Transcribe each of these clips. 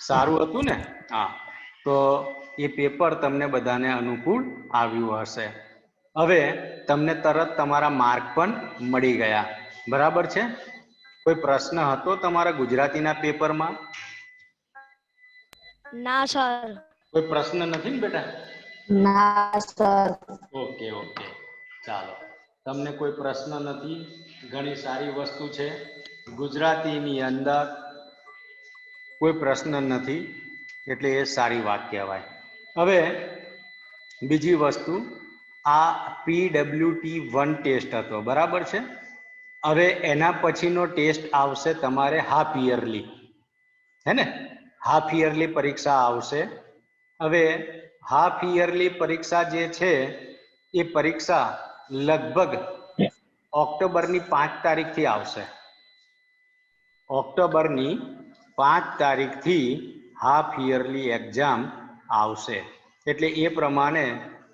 સારું હતું ને? હા, તો એ પેપર તમને બધાને અનુકૂળ આવ્યું હશે. હવે તમને તરત તમારા માર્ક પણ મળી ગયા, બરાબર છે? કોઈ પ્રશ્ન હતો તમારા ગુજરાતીના પેપરમાં? ના સર. કોઈ પ્રશ્ન નથી ને બેટા? ના સર. ઓકે ઓકે, ચાલો. તમને કોઈ પ્રશ્ન નથી, ઘણી સારી વસ્તુ છે. ગુજરાતીની અંદર કોઈ પ્રશ્ન નથી એટલે એ સારી વાત કહેવાય. હવે બીજી વસ્તુ, આ PWT-1 ટેસ્ટ હતો, બરાબર છે? હવે એના પછીનો ટેસ્ટ આવશે તમારે હાફ યરલી, હે ને? હાફ યરલી પરીક્ષા આવશે. હવે હાફ યરલી પરીક્ષા જે છે એ પરીક્ષા લગભગ ઓક્ટોબરની 5 તારીખથી આવશે. ઓક્ટોબરની 5 તારીખથી હાફ યરલી એક્ઝામ આવશે. એટલે એ પ્રમાણે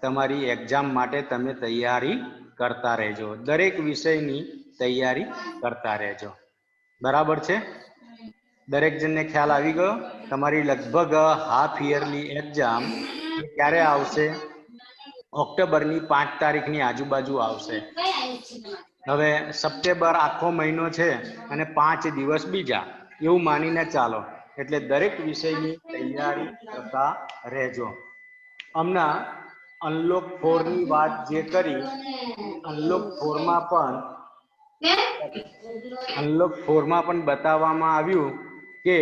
તમારી એક્ઝામ માટે તમે તૈયારી કરતા રહેજો. દરેક વિષયની તૈયારી કરતા રહેજો, બરાબર છે? દરેક જણને ખ્યાલ આવી ગયો? તમારી લગભગ હાફ યરલી એક્ઝામ ક્યારે આવશે? ઓક્ટોબરની 5 તારીખની આજુબાજુ આવશે. હવે સપ્ટેમ્બર આખો મહિનો છે અને 5 દિવસ બીજા, એવું માનીને ચાલો. એટલે દરેક વિષયની તૈયારી કરતા રહેજો. હમણાં અનલોક 4 ની વાત જે કરી, અનલોક 4 માં પણ બતાવવામાં આવ્યું કે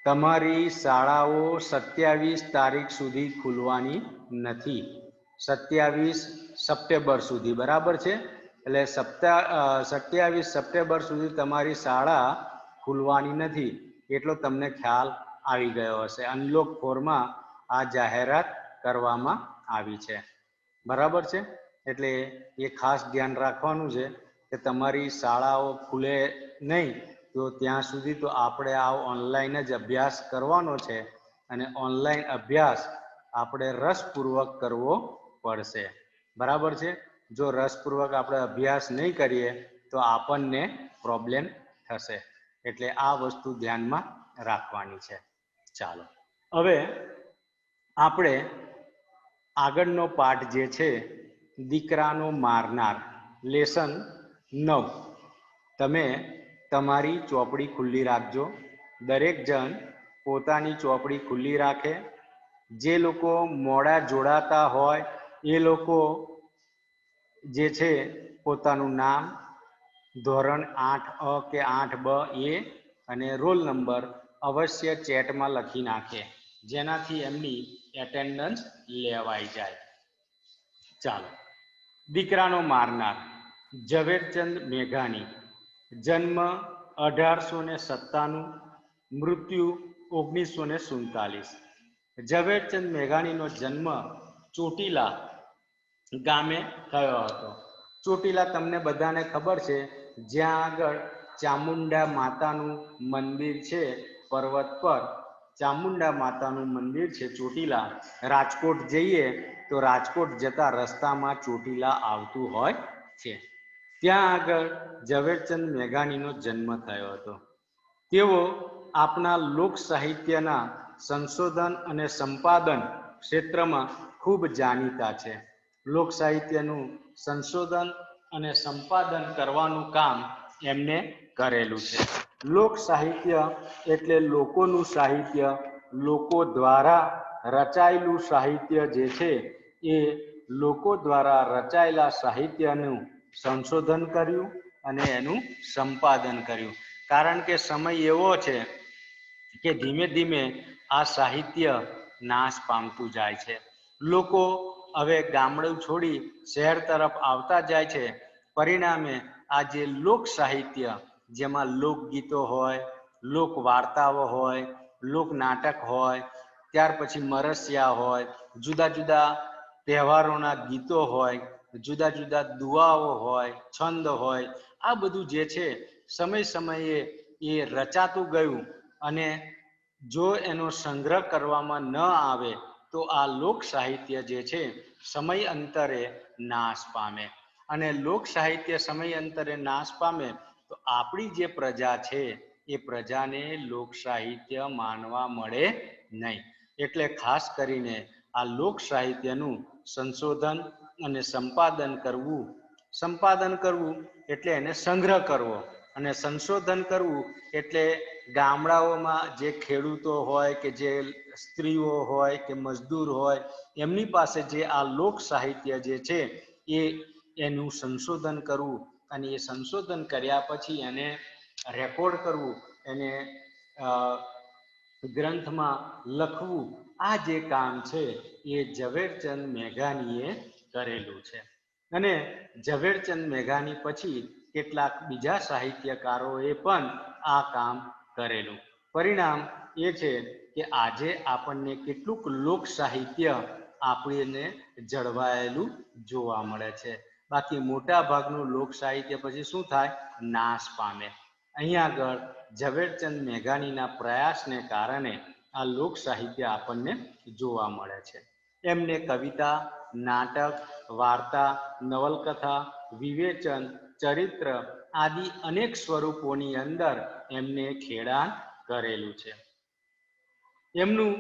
તમારી શાળાઓ 27 તારીખ સુધી ખુલવાની નથી. 27 સપ્ટેમ્બર સુધી, બરાબર છે? એટલે 27 સપ્ટેમ્બર સુધી તમારી શાળા ખુલવાની નથી, એટલો તમને ખ્યાલ આવી ગયો હશે. અનલોક 4 માં આ જાહેરાત કરવામાં આવી છે, બરાબર છે? એટલે એ ખાસ ધ્યાન રાખવાનું છે કે તમારી શાળાઓ ખુલે નહીં તો ત્યાં સુધી તો આપણે આ ઓનલાઈન જ અભ્યાસ કરવાનો છે. અને ઓનલાઈન અભ્યાસ આપણે રસપૂર્વક કરવો પડશે, બરાબર છે? જો રસપૂર્વક આપણે અભ્યાસ નહીં કરીએ તો આપણને પ્રોબ્લેમ થશે. એટલે આ વસ્તુ ધ્યાનમાં રાખવાની છે. ચાલો, હવે આપણે આગળનો પાઠ જે છે, દીકરાનો મારનાર, લેસન 9. તમે તમારી ચોપડી ખુલ્લી રાખજો. દરેક જણ પોતાની ચોપડી ખુલ્લી રાખે. જે લોકો મોડા જોડાતા હોય એ લોકો જે છે પોતાનું નામ, ધોરણ 8A કે 8B એ અને રોલ નંબર અવશ્ય ચેટમાં લખી નાખે, જેનાથી એમની એટેન્ડન્સ લેવાઈ જાય. ચાલો, દીકરાનો મારનાર, ઝવેરચંદ મેઘાણી. જન્મ 1897, મૃત્યુ 1947. ઝવેરચંદ મેઘાણીનો જન્મ ચોટીલા ગામે થયો હતો. ચોટીલા તમને બધાને ખબર છે, જ્યાં આગળ ચામુંડા માતાનું મંદિર છે, પર્વત પર ચામુંડા માતાનું મંદિર છે ચોટીલા. રાજકોટ જઈએ તો રાજકોટ જતા રસ્તામાં ચોટીલા આવતું હોય છે. ત્યાં આગળ ઝવેરચંદ મેઘાણીનો જન્મ થયો હતો. તેઓ આપણા લોક સાહિત્યના સંશોધન અને સંપાદન ક્ષેત્રમાં ખૂબ જાણીતા છે. લોક સાહિત્યનું સંશોધન અને સંપાદન કરવાનું કામ એમને કરેલું છે. લોક સાહિત્ય એટલે લોકોનું સાહિત્ય, લોકો દ્વારા રચાયેલું સાહિત્ય જે છે એ લોકો દ્વારા રચાયેલા સાહિત્યનું સંશોધન કર્યું અને એનું સંપાદન કર્યું. કારણ કે સમય એવો છે કે ધીમે ધીમે આ સાહિત્ય નાશ પામતું જાય છે. લોકો હવે ગામડું છોડી શહેર તરફ આવતા જાય છે. પરિણામે આ જે લોક સાહિત્ય, જેમાં લોકગીતો હોય, લોક વાર્તાઓ હોય, લોક નાટક હોય, ત્યાર પછી મરસિયા હોય, જુદા જુદા તહેવારોના ગીતો હોય, જુદા જુદા દુઆઓ હોય, છંદ હોય, આ બધું જે છે સમય સમયે એ રચાતું ગયું. અને જો એનો સંગ્રહ કરવામાં ન આવે તો આ લોક સાહિત્ય જે છે સમય અંતરે નાશ પામે. અને લોક સાહિત્ય સમય અંતરે નાશ પામે તો આપણી જે પ્રજા છે એ પ્રજાને લોક સાહિત્ય માનવા મળે નહીં. એટલે ખાસ કરીને આ લોક સાહિત્યનું સંશોધન અને સંપાદન કરવું એટલે એને સંગ્રહ કરવો, અને સંશોધન કરવું એટલે ગામડાઓમાં જે ખેડૂતો હોય કે જે સ્ત્રીઓ હોય કે મજદૂર હોય એમની પાસે જે આ લોક સાહિત્ય જે છે એનું સંશોધન કરવું, અને એ સંશોધન કર્યા પછી એને રેકોર્ડ કરવું, એને ગ્રંથમાં લખવું, આ જે કામ છે એ ઝવેરચંદ મેઘાણીએ કરેલું છે. અને ઝવેરચંદ મેઘાણી પછી કેટલાક બીજા સાહિત્યકારોએ પણ આ કામ કરેલું. પરિણામ એ છે કે આજે આપણને કેટલુંક લોક સાહિત્ય આપણને જળવાયેલું જોવા મળે છે. બાકી મોટા ભાગનું લોક સાહિત્ય પછી શું થાય? નાશ પામે. અહીંયા આગળ ઝવેરચંદ મેઘાણીના પ્રયાસને કારણે આ લોક સાહિત્ય આપણને જોવા મળે છે. એમને કવિતા, નાટક, વાર્તા, નવલકથા, વિવેચન, ચરિત્ર આદિ અનેક સ્વરૂપોની અંદર એમને ખેડાણ કરેલું છે. એમનું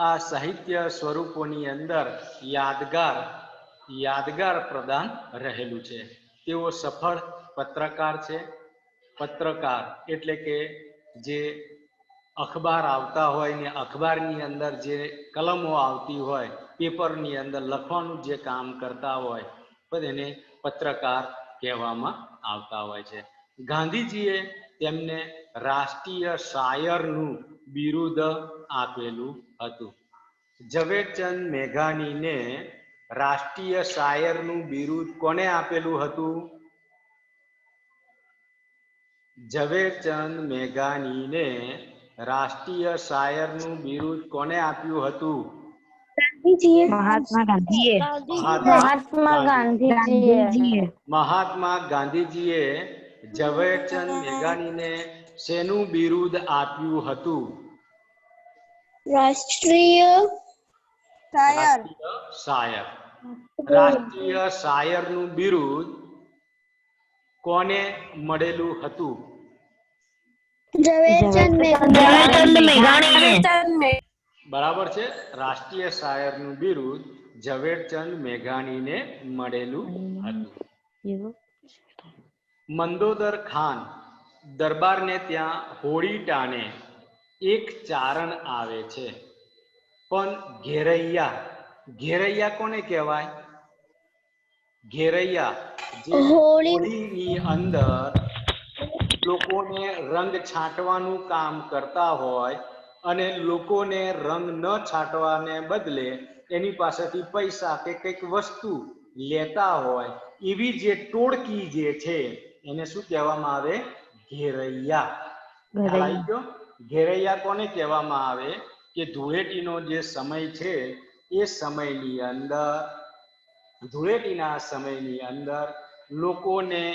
આ સાહિત્ય સ્વરૂપોની અંદર યાદગાર પ્રદાન રહેલું છે. તેઓ સફળ પત્રકાર છે. પત્રકાર એટલે કે જે અખબાર આવતા હોય ને અખબારની અંદર જે કલમો આવતી હોય, પેપરની અંદર લખવાનું જે કામ કરતા હોય પણ એને પત્રકાર કહેવામાં આવતા હોય છે. ગાંધીજીએ તેમને રાષ્ટ્રીય શાયરનું બિરુદ આપેલું હતું. ઝવેરચંદ મેઘાણીને રાષ્ટ્રીય શાયરનું બિરુદ કોને આપેલું હતું? ઝવેરચંદ મેઘાણીને રાષ્ટ્રીય શાયરનું બિરુદ કોને આપ્યું હતું? મહાત્મા ગાંધીજીએ ઝવેરચંદ મેઘાણીને શેનું બિરુદ આપ્યું હતું? રાષ્ટ્રીય શાયર. રાષ્ટ્રીય શાયરનું બિરુદ કોને મળેલું હતું? ઝવેરચંદ મેઘાણી. બરાબર છે. રાષ્ટ્રીય શાયરનું બિરુદ ઝવેરચંદ મેઘાણીને મળેલું હતું. મંદોદર ખાન દરબારને ત્યાં હોળી ટાણે એક ચારણ આવે છે, પણ ઘેરૈયા કોને કહેવાય? ઘેરૈયા જે હોળીની અંદર લોકોને રંગ છાંટવાનું કામ કરતા હોય અને લોકોને રંગ ન છાંટવાને બદલે એની પાસેથી પૈસા કે કંઈક વસ્તુ લેતા હોય એવી જે ટોળકી જે છે એને શું કહેવામાં આવે? ઘેરૈયા. ઘેરૈયા કોને કહેવામાં આવે? કે ધૂળેટીનો જે સમય છે એ સમયની અંદર, ધૂળેટીના સમયની અંદર લોકોને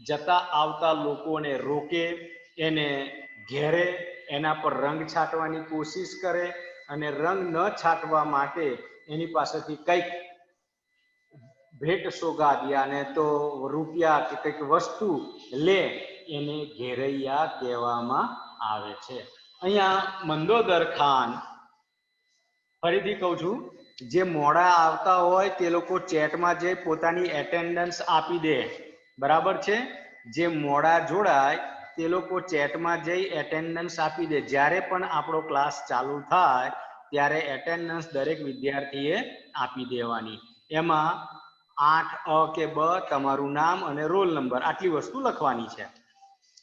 જતા આવતા લોકોને રોકે, એને ઘેરે, એના પર રંગ છાંટવાની કોશિશ કરે અને રંગ ન છાંટવા માટે એની પાસેથી કંઈક ભેટ સોગાદ યાને તો રૂપિયા કે કંઈક વસ્તુ લે, એને ઘેરૈયા કહેવામાં આવે છે. અહીંયા મંદોદર ખાન, ફરીથી કહું છું, જે મોડા આવતા હોય તે લોકો ચેટમાં જઈ પોતાની એટેન્ડન્સ આપી દે. બરાબર છે? જે મોડા જોડાય તે લોકો ચેટમાં જઈ એટેન્ડન્સ આપી દે. જ્યારે પણ આપણો ક્લાસ ચાલુ થાય ત્યારે એટેન્ડન્સ દરેક વિદ્યાર્થીએ આપી દેવાની. એમાં 8 અ કે બ, તમારું નામ અને રોલ નંબર, આટલી વસ્તુ લખવાની છે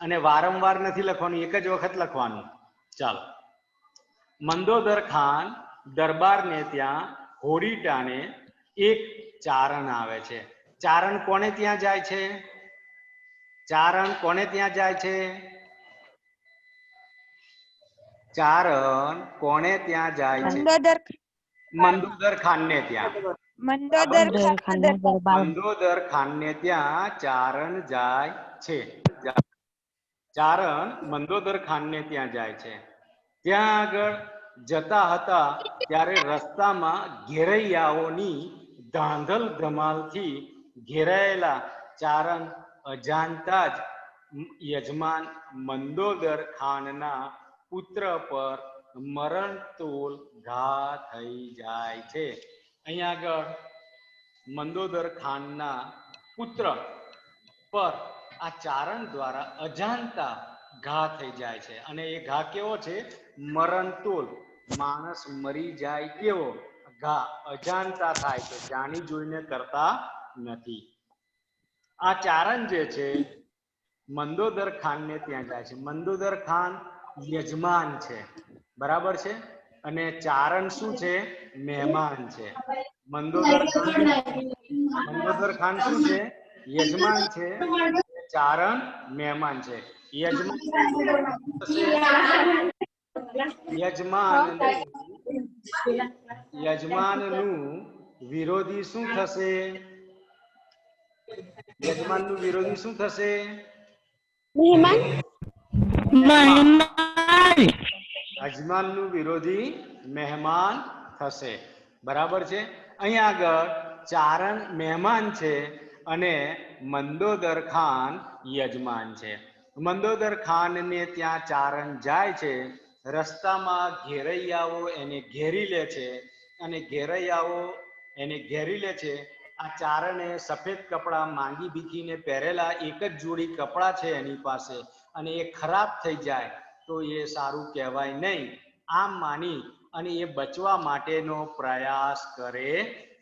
અને વારંવાર નથી લખવાનું, એક જ વખત લખવાનું. ચાલો. મંદોદર ખાન દરબારને ત્યાં હોળી ટાણે એક ચારણ આવે છે. ચારણ કોને ત્યાં જાય છે? ચારણ કોને ત્યાં જાય છે? ચારણ કોને ત્યાં જાય છે? મંદોદર ખાનને ત્યાં. મંદોદર ખાનને ત્યાં ચારણ જાય છે. ચારણ મંદોદર ખાનને ત્યાં જાય છે. ત્યાં આગળ જતા હતા ત્યારે રસ્તામાં ઘેરૈયાઓની ધાંધલ ધમાલથી ઘેરાયેલા ચારણ અજાણતા જ યજમાન મંદોદર ખાનના પુત્ર પર મરણતોલ ઘા થઈ જાય છે. અહીંયા આગળ મંદોદર ખાનના પુત્ર પર આ ચારણ દ્વારા અજાણતા ઘા થઈ જાય છે અને એ ઘા કેવો છે? મરણતોલ, માણસ મરી જાય કેવો ઘા, અજાણતા થાય છે, જાણી જોઈને કરતા નથી. આ ચારણ જે છે મંદોદર ખાનને ત્યાં જાય છે. મંદોદર ખાન યજમાન છે, બરાબર છે, અને ચારણ શું છે? મહેમાન છે. મંદોદર ખાન શું છે? યજમાન છે, ચારણ મહેમાન છે. યજમાનનું વિરોધી શું થશે? યજમાનનું વિરોધી શું થશે? યજમાનનું વિરોધી મહેમાન થશે, બરાબર છે. અહીંયા આગળ ચારણ મહેમાન છે અને મંદોદર ખાન યજમાન છે. મંદોદર ખાનને ત્યાં ચારણ જાય છે. રસ્તામાં ઘેરૈયાઓ એને ઘેરી લે છે અને ઘેરૈયાઓ એને ઘેરી લે છે. આ ચારણે સફેદ કપડા માંગી ભીખીને પહેરેલા એક જ જોડી કપડા છે એની પાસે, અને એ ખરાબ થઈ જાય તો એ સારું કહેવાય નહીં. આમ માની અને એ બચવા માટેનો પ્રયાસ કરે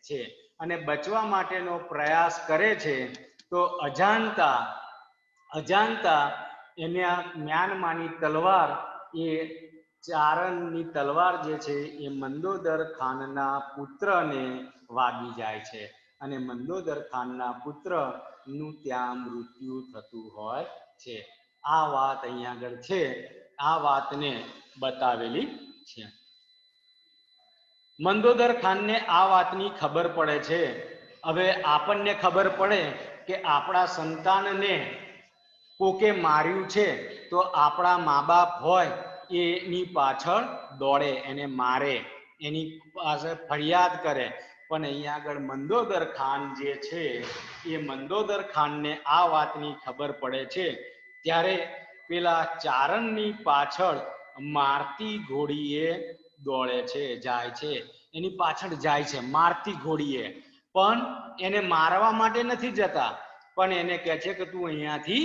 છે. અને બચવા માટેનો પ્રયાસ કરે છે તો અજાણતા એના જ્ઞાનમાંની તલવાર, એ ચારણની તલવાર જે છે એ મંદોદર ખાનના પુત્રને વાગી જાય છે અને મંદોદર ખાનના પુત્રનું ત્યાં મૃત્યુ થતું હોય છે. આ વાત અહીંયા આગળ છે, આ વાતને બતાવેલી છે. મંદોદર ખાનને આ વાતની ખબર પડે છે. હવે આપણને ખબર પડે કે આપણા સંતાનને કોકે માર્યું છે તો આપણા મા બાપ હોય એની પાછળ દોડે, એને મારે, એની પાસે ફરિયાદ કરે. પણ અહીંયા આગળ મંદોદર ખાન જે છે એ મંદોદર ખાનને આ વાતની ખબર પડે છે ત્યારે પેલા ચારણની પાછળ મારતી ઘોડીએ દોડે છે, જાય છે, એની પાછળ જાય છે મારતી ઘોડીએ. પણ એને મારવા માટે નથી જતા, પણ એને કહે છે કે તું અહીંયાથી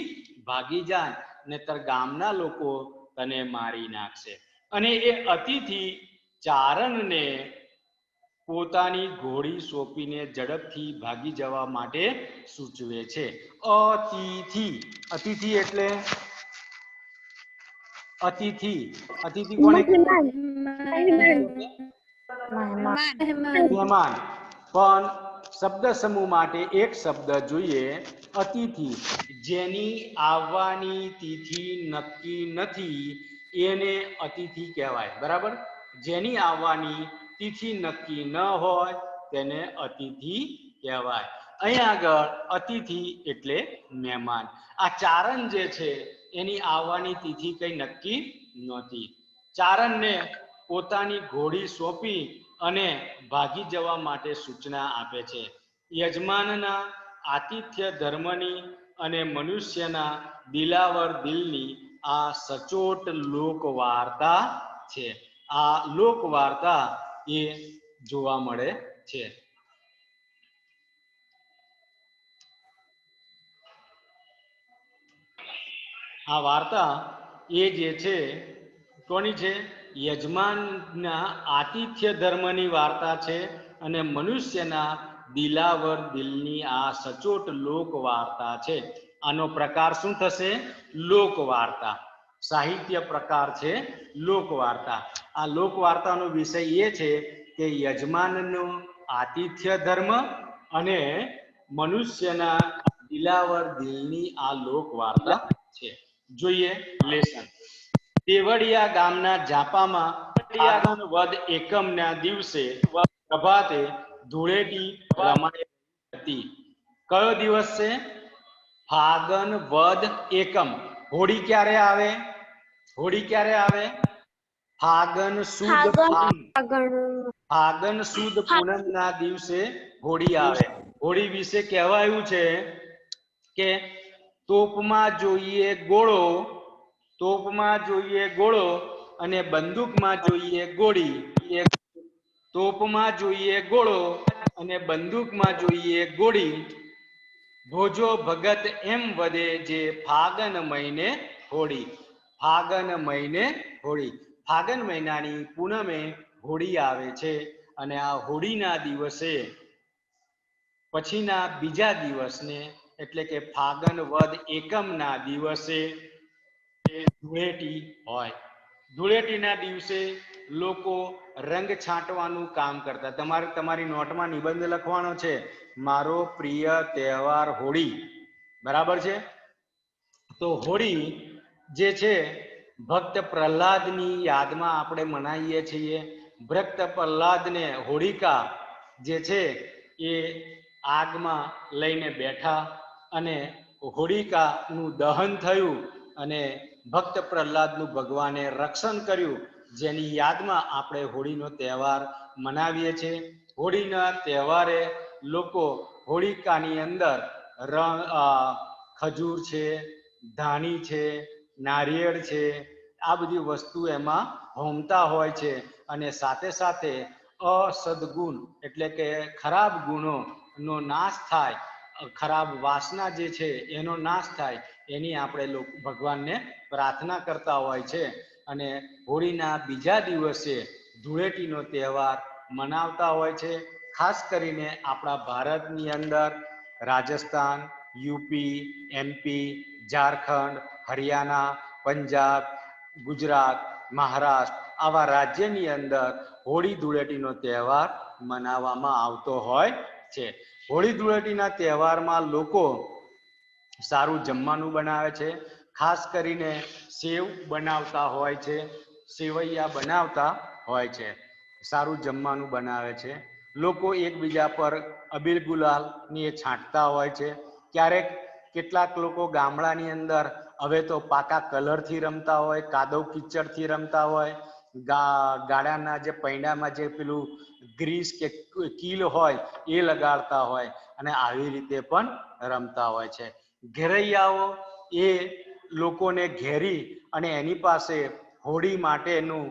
ભાગી જા, નહીતર ગામના લોકો તને મારી નાખશે. અને એ અતિથિ ચારણને પોતાની ઘોડી સોંપીને ઝડપથી ભાગી જવા માટે સૂચવે છે. અતિથિ એટલે અતિથિ કોને? મહેમાન. પણ શબ્દ સમૂહ માટે એક શબ્દ જોઈએ, અતિથિ. જેની આવવાની તિથિ નક્કી નથી એને અતિથિ કહેવાય, બરાબર. જેની આવવાની તિથિ નક્કી ન હોય તેને અતિથિ કહેવાય. અહીંયા આગળ અતિથિ એટલે મહેમાન. આ ચારણ જે છે એની આવવાની તિથિ કઈ નક્કી નહોતી. ચારણને પોતાની ઘોડી સોંપી અને ભાગી જવા માટે સૂચના આપે છે. યજમાનના આતિથ્ય ધર્મની અને મનુષ્યના દિલાવર દિલની આ સચોટ લોક વાર્તા છે. આ લોક વાર્તા એ જોવા મળે છે. આ વાર્તા એ જે છે કોની છે? યજમાનના આતિથ્ય ધર્મની વાર્તા છે અને મનુષ્યના દિલાવર દિલની આ સચોટ લોક વાર્તા છે. આનો પ્રકાર શું થશે? લોક વાર્તા. સાહિત્ય પ્રકાર છે લોક વાર્તા. આ લોક વાર્તાનો વિષય એ છે કે યજમાનનો આતિથ્ય ધર્મ અને મનુષ્યના દિલાવર દિલની આ લોક વાર્તા છે. જોઈએ લેસન. દેવળિયા ગામના ઝાપામાં ફાગણ વદ એકમના દિવસે પ્રભાતે ધૂળેટી રમાઈ હતી. કયો દિવસ છે? ફાગણ વદ એકમ. હોળી ક્યારે આવે? હોળી ક્યારે આવે? ફાગણ સુદ પૂનમના દિવસે હોળી આવે. હોળી વિશે કહેવાયું છે કે તોપમાં જોઈએ ગોળો, તોપમાં જોઈએ ગોળો અને બંદૂકમાં જોઈએ ગોળી. તોપમાં જોઈએ ગોળો અને બંદૂકમાં જોઈએ ગોળી. ભોજો ભગત એમ વધે જે ફાગણ મહિને હોળી. ફાગણ મહિને હોળી. ફાગણ મહિનાની પૂનમે હોળી આવે છે અને આ હોળીના દિવસે પછીના બીજા દિવસને એટલે કે ફાગણ વદ એકમના દિવસે ધૂળેટી હોય. ધૂળેટીના દિવસે લોકો રંગ છાંટવાનું કામ કરતા. તમારી નોટમાં નિબંધ લખવાનો છે, મારો પ્રિય તહેવાર હોળી. બરાબર છે? તો હોળી જે છે ભક્ત પ્રહલાદની યાદમાં આપણે મનાવીએ છીએ. ભક્ત પ્રહલાદને હોળિકા જે છે એ આગમાં લઈને બેઠા અને હોળિકાનું દહન થયું અને ભક્ત પ્રહલાદનું ભગવાને રક્ષણ કર્યું, જેની યાદમાં આપણે હોળીનો તહેવાર મનાવીએ છીએ. હોળીના તહેવારે લોકો હોળિકાની અંદર ખજૂર છે, ધાણી છે, નારિયેળ છે, આ બધી વસ્તુ એમાં હોમતા હોય છે અને સાથે સાથે અસદગુણ એટલે કે ખરાબ ગુણોનો નાશ થાય, ખરાબ વાસના જે છે એનો નાશ થાય, એની આપણે ભગવાનને પ્રાર્થના કરતા હોય છે. અને હોળીના બીજા દિવસે ધૂળેટીનો તહેવાર મનાવતા હોય છે. ખાસ કરીને આપણા ભારતની અંદર રાજસ્થાન, યુપી, એમપી, ઝારખંડ, હરિયાણા, પંજાબ, ગુજરાત, મહારાષ્ટ્ર આવા રાજ્યની અંદર હોળી ધૂળેટીનો તહેવાર મનાવવામાં આવતો હોય છે. હોળી ધૂળેટીના તહેવારમાં લોકો સારું જમવાનું બનાવે છે. ખાસ કરીને સેવ બનાવતા હોય છે, સેવૈયા બનાવતા હોય છે, સારું જમવાનું બનાવે છે. લોકો એકબીજા પર અબીલ ગુલાલની છાંટતા હોય છે. ક્યારેક કેટલાક લોકો ગામડાની અંદર હવે તો પાકા કલરથી રમતા હોય, કાદવ કિચડથી રમતા હોય, ગાડાના જે પૈડામાં જે પેલું ગ્રીસ કે કીલ હોય એ લગાડતા હોય અને આવી રીતે પણ રમતા હોય છે. ઘેરૈયાઓ એ લોકોને ઘેરી અને એની પાસે હોળી માટેનું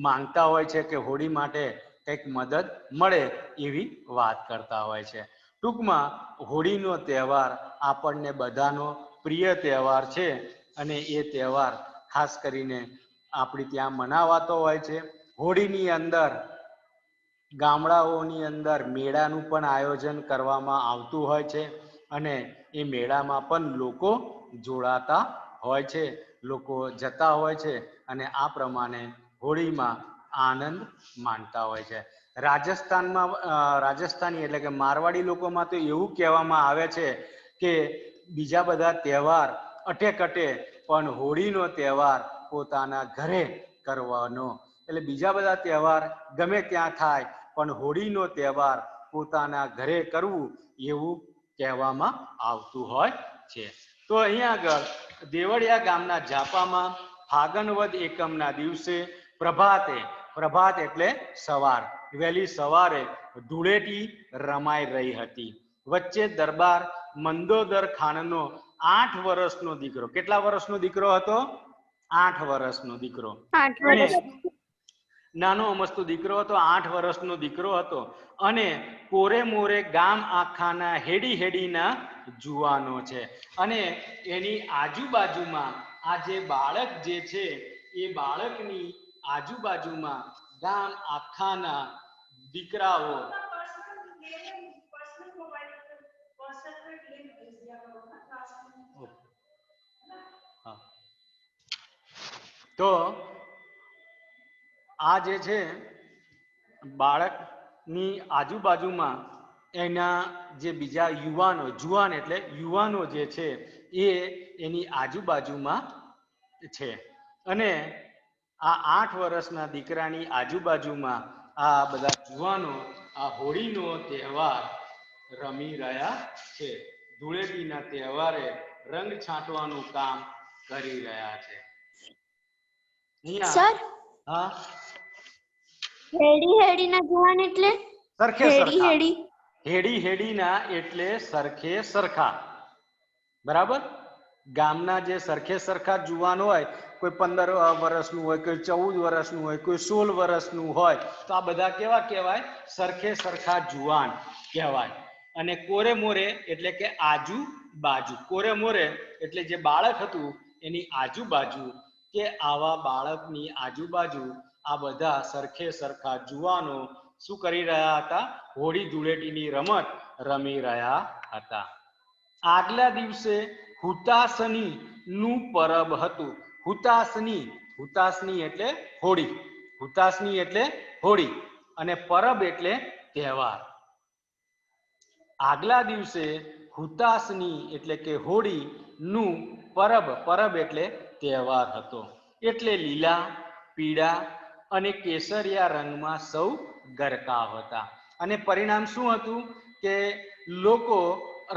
માંગતા હોય છે કે હોળી માટે કંઈક મદદ મળે એવી વાત કરતા હોય છે. ટૂંકમાં હોળીનો તહેવાર આપણને બધાનો પ્રિય તહેવાર છે અને એ તહેવાર ખાસ કરીને આપણી ત્યાં મનાવાતો હોય છે. હોળીની અંદર ગામડાઓની અંદર મેળાનું પણ આયોજન કરવામાં આવતું હોય છે અને એ મેળામાં પણ લોકો જોડાતા હોય છે, લોકો જતા હોય છે અને આ પ્રમાણે હોળીમાં આનંદ માણતા હોય છે. રાજસ્થાની એટલે કે મારવાડી લોકોમાં તો એવું કહેવામાં આવે છે કે બીજા બધા તહેવાર અટે પણ હોળીનો તહેવાર પોતાના ઘરે કરવાનો. એટલે બીજા બધા તહેવાર ગમે ત્યાં થાય પણ હોળીનો તહેવાર પોતાના ઘરે કરવું એવું કહેવામાં આવતું હોય છે. તો અહીંયા આગળ દેવળિયા ગામના ઝાપામાં ફાગણ વદ એકમના દિવસે પ્રભાત એટલે સવાર, વહેલી સવારે ધૂળેટી રમાઈ રહી હતી. વચ્ચે દરબાર મંદોદર ખાનનો 8 વર્ષનો દીકરો, કેટલા વર્ષનો દીકરો હતો? 8 વર્ષનો દીકરો. 8 વર્ષ. નાનો અમસ્તો દીકરો હતો, 8 વર્ષનો દીકરો હતો અને કોરે મોરે ગામ આખાના હેડીના જુવાનો છે અને એની આજુબાજુમાં આ જે બાળક જે છે એ બાળકની આજુબાજુમાં ગામ આખાના દીકરાઓ તો આ જે છે બાળકની આજુબાજુમાં એના જે બીજા જુવાન એટલે યુવાનો જે છે એ એની આજુબાજુમાં છે અને આ 8 વર્ષના દીકરાની આજુબાજુમાં આ બધા જુવાનો આ હોળીનો તહેવાર રમી રહ્યા છે. ધૂળેટીના તહેવારે રંગ છાંટવાનું કામ કરી રહ્યા છે. સર, હા, હેડીના જુવાન એટલે સરખે સરખા. હેડીના એટલે સરખે સરખા. બરાબર. ગામના જે સરખે સરખા જુવાન હોય, કોઈ 15 વર્ષનું હોય, કોઈ 14 વર્ષનું હોય, કોઈ 16 વર્ષનું હોય, તો આ બધા કેવા કહેવાય? સરખે સરખા જુવાન કહેવાય. અને કોરે મોરે એટલે કે આજુબાજુ. કોરે મોરે એટલે જે બાળક હતું એની આજુબાજુ, કે આવા બાળકની આજુબાજુ આ બધા સરખે સરખા જુવાનો શું કરી રહ્યા હતા? હોળી ધૂળેટીની રમત રમી રહ્યા હતા. આગલા દિવસે હુતાસની નું પરબ હતું. હુતાસની, હુતાસની એટલે હોળી, હુતાસની એટલે હોળી, અને પરબ એટલે તહેવાર. આગલા દિવસે હુતાસની એટલે કે હોળી નું પરબ, પરબ એટલે તહેવાર હતો. એટલે લીલા, પીળા અને કેસરિયા રંગમાં સૌ ગરકાવ હતા. અને પરિણામ શું હતું? કે લોકો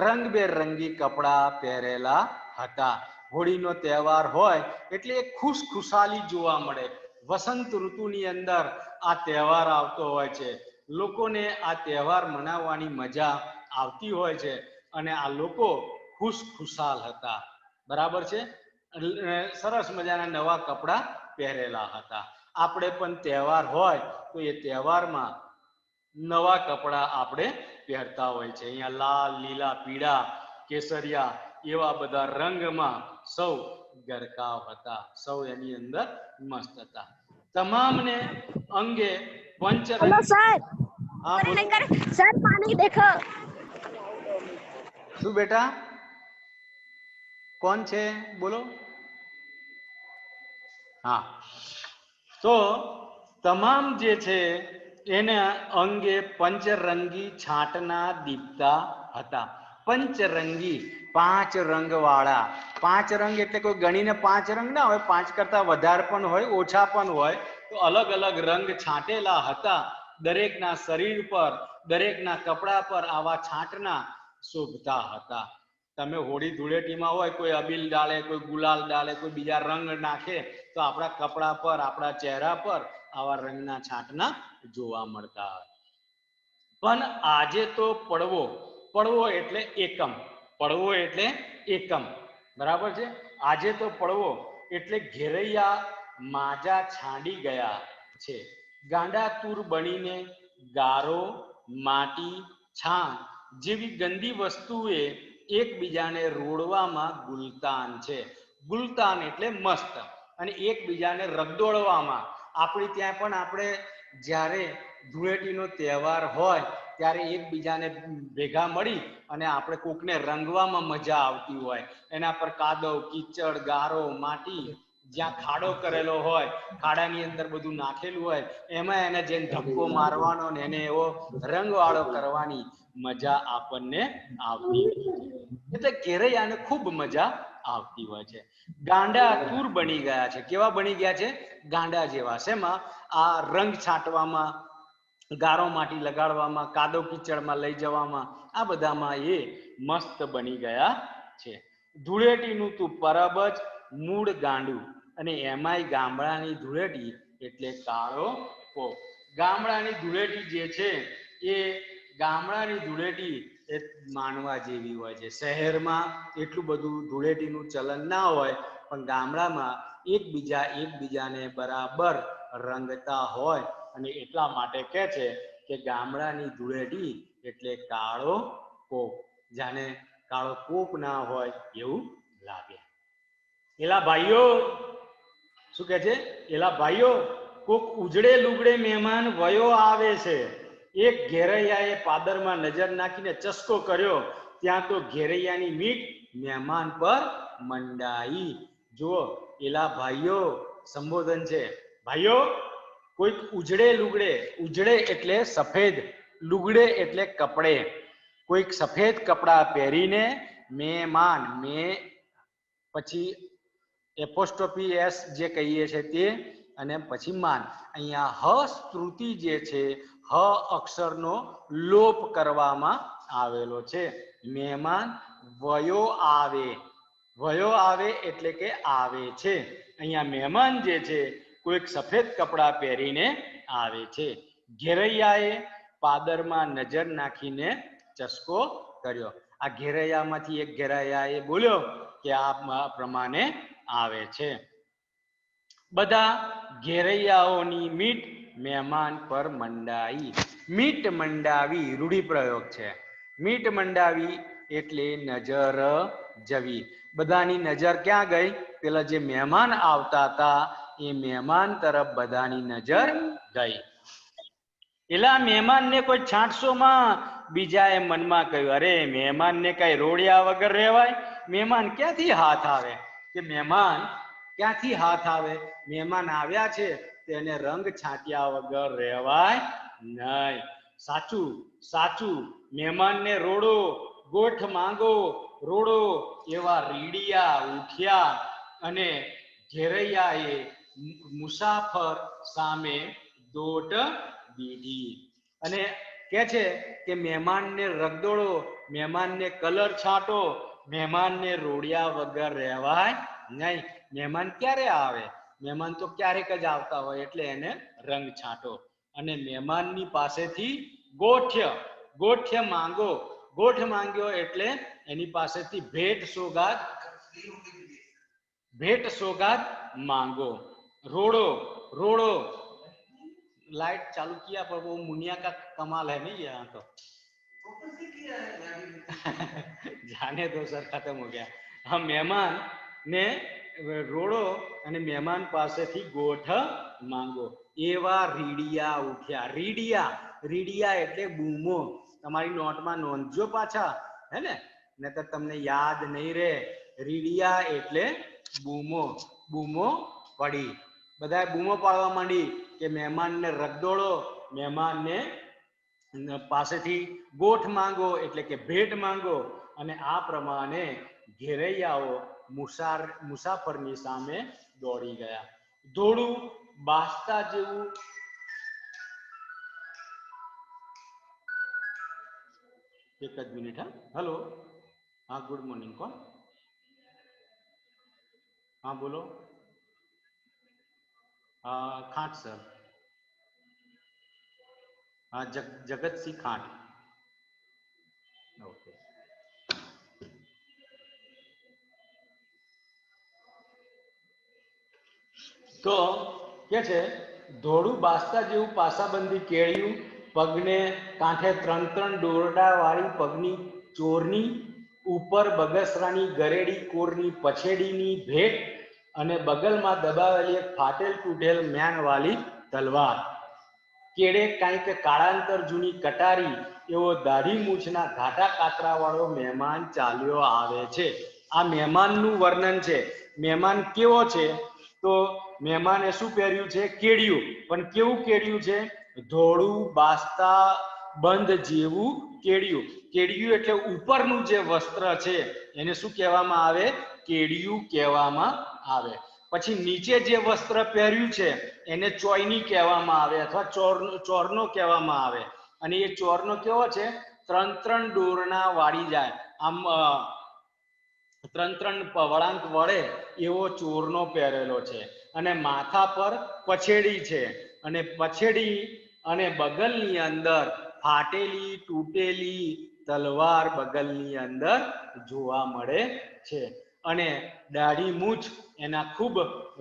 રંગબેરંગી કપડાં પહેરેલા હતા. હોળીનો તહેવાર હોય એટલે એક ખુશખુશાલી જોવા મળે. વસંત ઋતુની અંદર આ તહેવાર આવતો હોય છે. લોકોને આ તહેવાર મનાવવાની મજા આવતી હોય છે, અને આ લોકો ખુશખુશાલ હતા. બરાબર છે. સરસ મજાના નવા કપડાં પહેરેલા હતા. આપણે પણ તહેવાર હોય તો એ તહેવારમાં નવા કપડાં આપણે પહેરતા હોય છે. અહીંયા લાલ, લીલા, પીળા, કેસરિયા એવા બધા રંગમાં સૌ ગરકાવ હતા. સૌ એની અંદર મસ્ત હતા. તમામને અંગે પંચરંગ. Hello sir. હા अरे બોલો. नहीं करे सर, पानी देखो। શું બેટા? કોણ છે? બોલો. હા, તો તમામ જે છે એના અંગે પંચરંગી છાંટના દીપતા હતા. પંચરંગી, 5 રંગ વાળા. 5 રંગ એટલે કોઈ ગણીને 5 રંગ ના હોય, 5 કરતા વધારે પણ હોય, ઓછા પણ હોય. તો અલગ અલગ રંગ છાંટેલા હતા. દરેકના શરીર પર, દરેકના કપડા પર આવા છાંટના શોભતા હતા. તમે હોળી ધૂળેટીમાં હોય, કોઈ અબીલ ડાલે, કોઈ ગુલાલ ડાલે, કોઈ બીજા રંગ નાખે, તો આપણા કપડા પર, આપણા ચહેરા પર આવા રંગના છાંટના જોવા મળતા હોય. પણ આજે તો પડવો, પડવો એટલે એકમ, પડવો એટલે એકમ. બરાબર છે. આજે તો પડવો એટલે ઘેરૈયા માજા છાંડી ગયા છે. ગાંડા તૂર બનીને ગારો, માટી, છાણ જેવી ગંદી વસ્તુએ એકબીજાને રોડવામાં ગુલતાન છે. ગુલતાન એટલે મસ્ત. અને એકબીજાને રગદોળવામાં. આપણી ત્યાં પણ આપણે જ્યારે ધૂળેટીનો તહેવાર હોય ત્યારે એકબીજાને ભેગા મળી અને આપણે કોકને રંગવામાં મજા આવતી હોય. એના પર કાદવ, કીચડ, ગારો, માટી, જ્યાં ખાડો કરેલો હોય, ખાડાની અંદર બધું નાખેલું હોય, એમાં એને જેને ધક્કો મારવાનો ને એને એવો રંગવાળો કરવાની મજા આપણને આવતી હોય છે. એટલે ઘેરૈયાને ખૂબ મજા આવતી હોય છે. ગાંડા તૂર બની ગયા છે. કેવા બની ગયા છે? ગાંડા જેવા. શેમાં? આ રંગ છાંટવામાં, ગારો માટી લગાડવામાં, કાદવ કીચડમાં લઈ જવામાં, આ બધામાં એ મસ્ત બની ગયા છે. ધૂળેટીનું તું પરબ જ મૂળ ગાંડું, અને એમાંય ગામડાની ધૂળેટી એટલે કાળો પોપ. ગામડાની ધૂળેટી જે છે એ ગામડાની ધૂળેટી એ માનવા જેવી હોય છે. શહેરમાં એટલું બધું ધૂળેટીનું ચલન ના હોય, પણ ગામડામાં એકબીજાને બરાબર રંગતા હોય. અને એટલા માટે કહે છે કે ગામડાની ધૂળેટી એટલે કાળો કોપ. જાણે કાળો કોપ ના હોય એવું લાગે. એલા ભાઈઓ, શું કહે છે? એલા ભાઈઓ, કોક ઉજળે લુગડે મહેમાન વયો આવે છે. એક ઘેરૈયાએ પાદરમાં નજર નાખીને ચસ્કો કર્યો, ત્યાં તો ઘેરૈયાની મીટ મહેમાન પર મંડાઈ. જુઓ, એલા ભાઈઓ સંબોધન છે. ભાઈઓ, કોઈક ઉજળે લુગડે, ઉજળે એટલે સફેદ, લુગડે એટલે કપડે, કોઈક સફેદ કપડા પહેરીને મહેમાન, મેં પછી એપોસ્ટ્રોફી એસ જે કહીએ છે તે, અને પછી માન. અહીંયા હ સ્તુતિ જે છે, હ અક્ષરનો લોપ કરવામાં આવેલો છે. મહેમાન વયો આવે, વયો આવે એટલે કે આવે છે. અહીંયા મહેમાન જે છે કોઈક સફેદ કપડા પહેરીને આવે છે. ઘેરૈયાએ પાદરમાં નજર નાખીને ચસ્કો કર્યો. આ ઘેરૈયામાંથી એક ઘેરૈયા એ બોલ્યો કે આ પ્રમાણે આવે છે. બધા ઘેરૈયાઓની મીટ મહેમાન પર મંડાઈ. મીટ મંડાવી રૂઢિપ્રયોગ છે. મીટ મંડાવી એટલે નજર જવી. બધાની નજર ક્યાં ગઈ? પેલા જે મહેમાન આવતા હતા એ મહેમાન તરફ બધાની નજર ગઈ. એલા મહેમાનને કોઈ છાંટશોમાં બીજાએ મનમાં કહ્યું, અરે મહેમાનને કઈ રોડિયા વગર રહેવાય? મહેમાન ક્યાંથી હાથ આવે? કે મહેમાન ક્યાંથી હાથ આવે? મહેમાન આવ્યા છે તેને રંગ છાંટ્યા વગર રહેવાય નહીં. સાચું સાચું, મહેમાનને રોડો ગોઠ માંગો રોડો એવા રીડિયા ઉઠ્યા અને ઘેરૈયાએ મુસાફર સામે દોટ દીધી અને કે છે કે મહેમાનને રગદોળો, મહેમાનને કલર છાંટો, મહેમાનને રોડિયા વગર રહેવાય નહીં. મહેમાન ક્યારે આવે? મહેમાન તો ક્યારેક જ આવતા હોય એટલે એને રંગ છાંટો. અને મહેમાનની પાસેથી ગોઠ્ય માંગો. ગોઠ માંગ્યો એટલે એની પાસેથી भेंट सौगात मांगो. रोड़ो लाइट चालू किया पर वो मुनिया का कमाल है नहीं यहाँ तो जाने दो सर, खत्म हो गया. हम मेहमान ने रोड़ो અને મહેમાન પાસેથી ગોઠ માંગો એવા રીડિયા ઉઠ્યા. રીડિયા એટલે બૂમો. તમારી નોટમાં નોંધજો પાછા, હે ને, નહીતર તમને યાદ નહીં રહે. રીડિયા એટલે બૂમો પડી. બધા બૂમો પાડવા માંડી કે મહેમાનને રગદોળો, મહેમાનને પાસેથી ગોઠ માંગો એટલે કે ભેટ માંગો. અને આ પ્રમાણે ઘેરૈયાઓ મુસાફરની સામે દોડી ગયા. ધોળું બાસતા જેવું એક જ મિનિટ. હેલો, હા, ગુડ મોર્નિંગ. કોણ? हाँ बोलो. खाट सर. हाँ, जगत सिंह खाट. ओके. तो क्या है? धोड़ू बास्ता जेवू पासाबंदी केळिયું, पगने कांठे 3-3 दोरडा वाળી पगनी ચોરની, ઉપર બગસરાની ગરેડી કોરની પછેડીની ભેટ અને બગલમાં દબાવેલી એક ફાટેલ તૂટેલ મ્યાનવાળી તલવાર. કેડે કાંઈક કાળાંતર જૂની કટારી એવો દાઢી મૂછના ઘાટા કાતરા વાળો મહેમાન ચાલ્યો આવે છે. આ મહેમાનનું વર્ણન છે. મહેમાન કેવો છે? તો મહેમાને શું પહેર્યું છે? કેડિયું. પણ કેવું કેડિયું છે? ધોળું બાસ્તા બંધ જેવું કેડિયું. કેડિયું એટલે ઉપરનું જે વસ્ત્ર છે એને શું કહેવામાં આવે? કેડિયું કહેવામાં આવે. પછી નીચે જે વસ્ત્ર પહેર્યું છે એને ચોયની કહેવામાં આવે અથવા ચોરનો કહેવામાં આવે. અને એ ચોરનો કેવો છે? 3-3 દોરણા વાળી જાય, આમ 3-3 વળાંક વળે એવો ચોરનો પહેરેલો છે. અને માથા પર પછેડી છે અને પછેડી અને બગલની અંદર ફાટેલી તૂટેલી તલવાર બગલની અંદર જોવા મળે છે. અને દાઢી મૂછ એના ખૂબ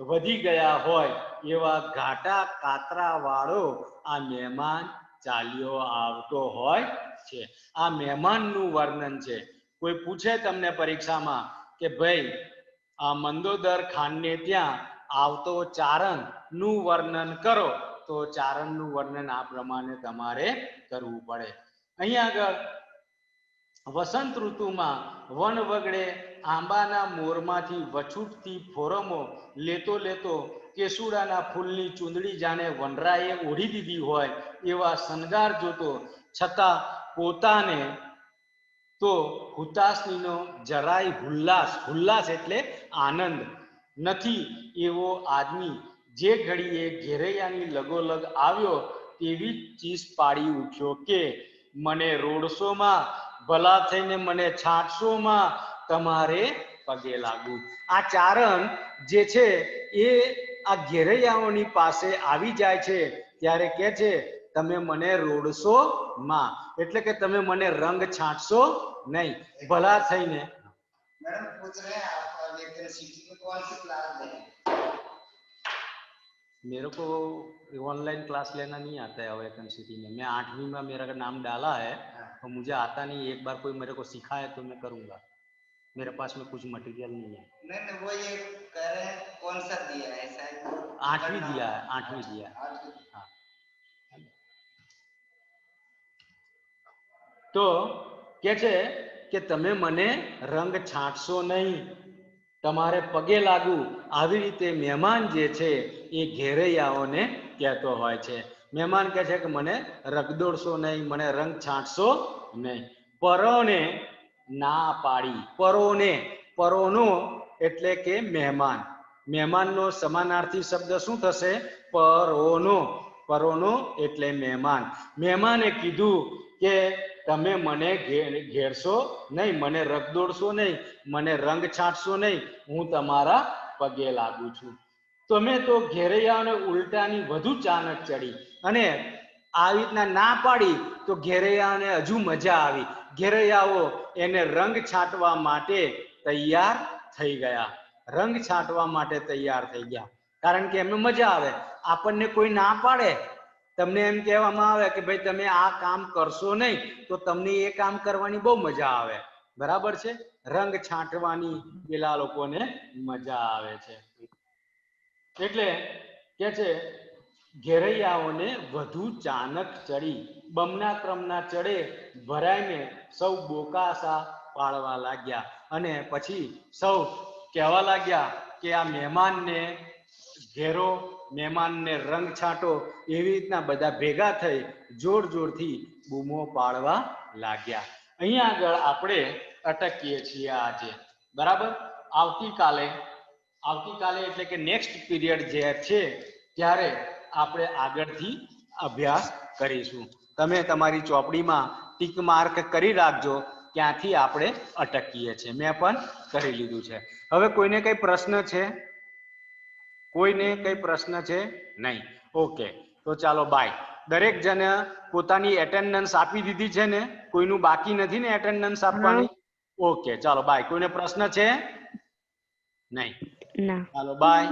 વધી ગયા હોય એવા ઘાટા કાતરા વાળો આ મહેમાન ચાલ્યો આવતો હોય છે. આ મહેમાનનું વર્ણન છે. કોઈ પૂછે તમને પરીક્ષામાં કે ભાઈ આ મંદોદર ખાનને ત્યાં આવતો ચારણ નું વર્ણન કરો, તો ચારણનું વર્ણન આ પ્રમાણે તમારે કરવું પડે. અહીંયા આગળ વસંત ઋતુમાં વન વગડે આંબાના મોરમાંથી વછૂટથી ફોરમો લેતો કેસુડાના ફૂલની ચૂંદડી જાણે વનરાએ ઓઢી દીધી હોય એવા શણગાર જોતો, છતાં પોતાને તો હુતાશનીનો જરાય હુલ્લાસ એટલે આનંદ નથી એવો આદમી જે ઘડીએ ઘેરૈયાની લગોલગ આવ્યો તેવી જ ચીસ પાડી ઉઠ્યો કે મને રોડશોમાં, ભલા થઈને મને છાંટશોમાં, તમારે પગે લાગુ. આ ચારણ જે છે એ આ ઘેરૈયાઓની પાસે આવી જાય છે ત્યારે કહે છે તમે મને રોડશો માં, એટલે કે તમે મને રંગ છાંટશો નહીં. ભલા થઈને मैडम पूछ रहे हैं आप इलेक्ट्रिसिटी में कौन सी क्लास दें? मेरे को ऑनलाइन क्लास लेना नहीं आता है अवेकन सिटी में. मैं 8वीं में मेरा नाम डाला है तो मुझे आता नहीं. एक बार कोई मेरे को सिखाए तो मैं करूँगा. मेरे पास में कुछ मटेरियल नहीं है. नहीं वो ये कह रहे हैं कौन सा दिया है शायद 8वीं दिया है, 8वीं दिया है. हाँ. તો કે છે કે તમે મને રંગ છાંટશો નહીં, તમારે પગે લાગુ. આવી રીતે મહેમાન જે છે એ ઘેરૈયાઓને કહેતો હોય છે. મહેમાન કહે છે કે મને રગદોડશો નહીં, મને રંગ છાંટશો નહીં. પરોને ના પાડી. પરોને, પરોનો એટલે કે મહેમાન. મહેમાનનો સમાનાર્થી શબ્દ શું થશે? પરોનો. પરોનો એટલે મહેમાન. મહેમાને કીધું કે તમે મને ઘેરશો નહીં, મને રગદોડશો નહીં, મને રંગ છાંટશો નહીં, હું તમારા પગે લાગુ છું. તમે તો ઘેરૈયાઓને ઉલટાની વધુ ચાનક ચડી અને આવી રીતના ના પાડી તો ઘેરૈયાઓને હજુ મજા આવી. ઘેરૈયાઓ એને રંગ છાંટવા માટે તૈયાર થઈ ગયા. રંગ છાંટવા માટે તૈયાર થઈ ગયા, કારણ કે એમને મજા આવે. આપણને કોઈ ના પાડે, તમને એમ કહેવામાં આવે કે ભાઈ તમે આ કામ કરશો નહીં, તો તમને એ કામ કરવાની બહુ મજા આવે. બરાબર છે? રંગ છાંટવાની પેલા લોકોને મજા આવે છે. એટલે કે છે ઘેરૈયાઓને વધુ ચાનક ચડી. બમના ક્રમના ચડે ભરાઈને સૌ બોકાસા પાડવા લાગ્યા અને પછી સૌ કહેવા લાગ્યા કે આ મહેમાનને ઘેરો, મહેમાનને રંગ છાંટો. એવી રીતના બધા ભેગા થઈ જોર જોરથી બૂમો પાડવા લાગ્યા. અહીંયા આગળ આપણે અટકીએ છીએ આજે. બરાબર? આવતીકાલે એટલે કે નેક્સ્ટ પીરિયડ જે છે ત્યારે આપણે આગળથી અભ્યાસ કરીશું. તમે તમારી ચોપડીમાં ટીક માર્ક કરી રાખજો ક્યાંથી આપણે અટકીએ છીએ. મેં પણ કરી લીધું છે. હવે કોઈને કઈ પ્રશ્ન છે? કોઈને કઈ પ્રશ્ન છે? નહીં. ઓકે, તો ચાલો બાય. દરેક જણે પોતાની એટેન્ડન્સ આપી દીધી છે ને? કોઈનું બાકી નથી ને એટેન્ડન્સ આપવાની? ઓકે, ચાલો બાય. કોઈને પ્રશ્ન છે? નહીં. ચાલો બાય.